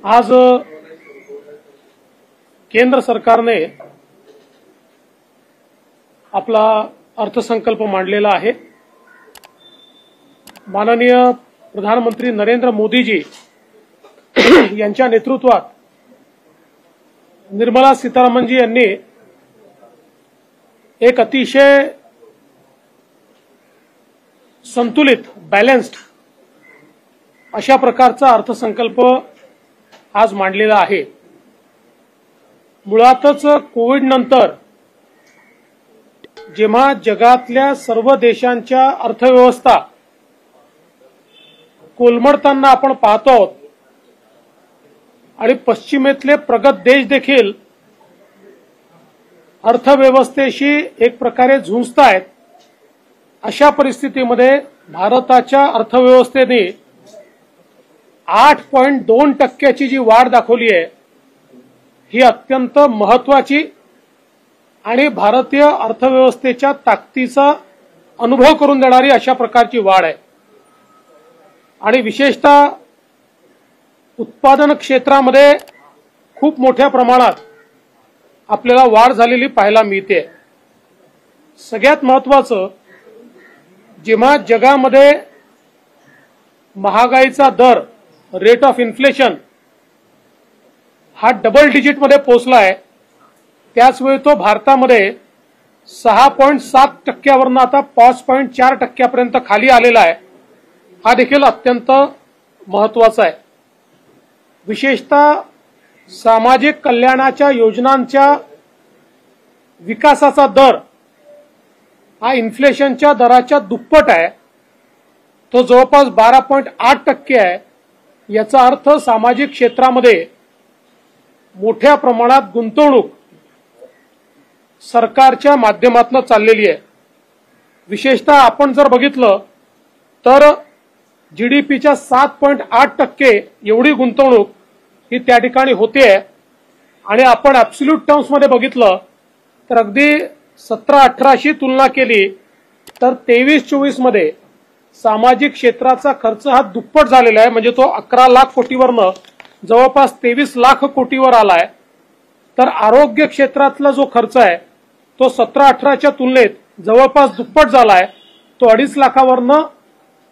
आज केंद्र सरकारने आपला अर्थसंकल्प मांडलेला आहे। माननीय प्रधानमंत्री नरेंद्र मोदीजी यांच्या नेतृत्वात निर्मला सीतारामनजी यांनी एक अतिशय संतुलित बॅलन्स्ड अशा प्रकारचा अर्थसंकल्प आज मांडलेला आहे। मुळातच कोविड नंतर जेव्हा जगातल्या सर्व देशांच्या अर्थव्यवस्था कोलमडताना आपण पाहतो आहोत आणि पश्चिमेतले प्रगत देश देखील अर्थव्यवस्थेशी एक प्रकारे झुंजतायत, अशा परिस्थितीमध्ये भारताच्या अर्थव्यवस्थेने 8.2% जी वाढ दाखवली आहे ही अत्यंत महत्त्वाची आणि भारतीय अर्थव्यवस्थेच्या ताकदीचा अनुभव करून देणारी अशा प्रकारची वाढ आहे। आणि विशेषतः उत्पादन क्षेत्रामध्ये खूप मोठ्या प्रमाणात आपल्याला वाढ झालेली पाहायला मिळते। सगळ्यात महत्त्वाचं, जेव्हा जगामध्ये महागाईचा दर रेट ऑफ इन्फ्लेशन हा डबल डिजिट मध्ये पोहोचलाय, त्याचवेळी तो भारतामध्ये 6.7% वरून आता 5.4% पर्यंत खाली आलेला आहे। हा देखील अत्यंत महत्त्वाचा आहे। विशेषतः सामाजिक कल्याणाच्या योजनांच्या विकासाचा दर हा इन्फ्लेशनच्या दराच्या दुप्पट आहे, तो जवळपास 12.8% आहे। याचा अर्थ सामाजिक क्षेत्रामध्ये मोठ्या प्रमाणात गुंतवणूक सरकारच्या माध्यमातून चाललेली आहे। विशेषतः आपण जर बघितलं तर जीडीपीच्या 7.8% एवढी गुंतवणूक ही त्या ठिकाणी होते आणि आपण ॲब्सोल्यूट टर्म्स मध्ये बघितलं तर अगदी 17-18शी तुलना केली तर 23-24 मध्ये सामाजिक क्षेत्राचा खर्च हा दुप्पट झालेला आहे, म्हणजे तो 11 लाख कोटीवरनं जवळपास 23 लाख कोटीवर आलाय। तर आरोग्य क्षेत्रातला जो खर्च आहे तो 17-18च्या तुलनेत जवळपास दुप्पट झालाय, तो 2.5 लाखावरनं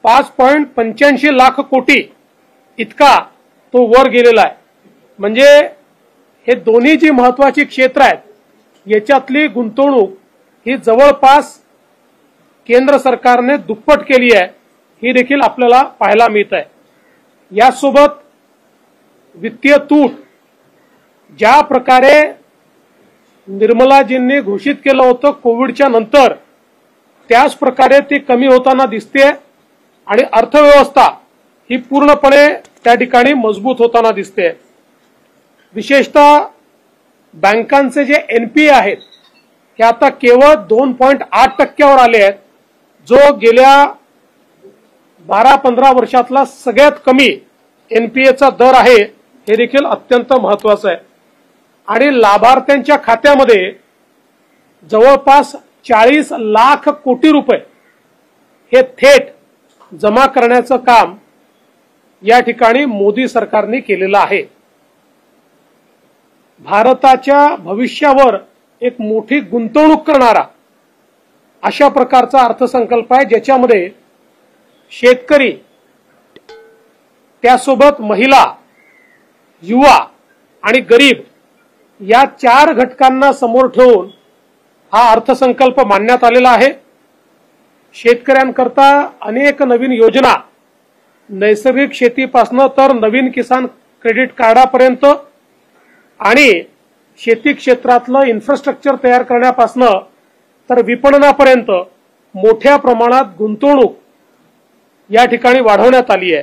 5.85 लाख कोटी इतका तो वर गेलेला आहे। म्हणजे हे दोन्ही जी महत्त्वाची क्षेत्र आहेत याच्यातली गुंतवणूक ही जवळपास केंद्र सरकारने दुप्पट केली आहे, ही देखील आपल्याला पाहायला मिळत आहे। यासोबत वित्तीय तूट ज्या प्रकारे निर्मलाजींनी घोषित केलं होतं कोविडच्या नंतर, त्याच प्रकारे ती कमी होताना दिसते आणि अर्थव्यवस्था ही पूर्णपणे त्या ठिकाणी मजबूत होताना दिसते। विशेषतः बँकांचे जे एनपीए आहेत हे आता केवळ 2.8% आले आहेत, जो गेल्या 12-15 वर्षातला सगळ्यात कमी एनपीएचा दर आहे। हे देखील अत्यंत महत्त्वाचं आहे। आणि लाभार्थ्यांच्या खात्यामध्ये जवळपास 40 लाख कोटी रुपये हे थेट जमा करण्याचं काम या ठिकाणी मोदी सरकारने केलेलं आहे। भारताच्या भविष्यावर एक मोठी गुंतवणूक करणारा अशा प्रकारचा अर्थसंकल्प आहे, ज्याच्यामध्ये शेतकरी, त्यासोबत महिला, युवा आणि गरीब या 4 घटकांना समोर ठेवून हा अर्थसंकल्प मांडण्यात आलेला आहे। शेतकऱ्यांकरता अनेक नवीन योजना, नैसर्गिक शेतीपासून तर नवीन किसान क्रेडिट कार्डापर्यंत आणि शेती क्षेत्रातलं इन्फ्रास्ट्रक्चर तयार करण्यापासून तर विपणनापर्यंत मोठ्या प्रमाणात गुंतवणूक या ठिकाणी वाढवण्यात आली आहे।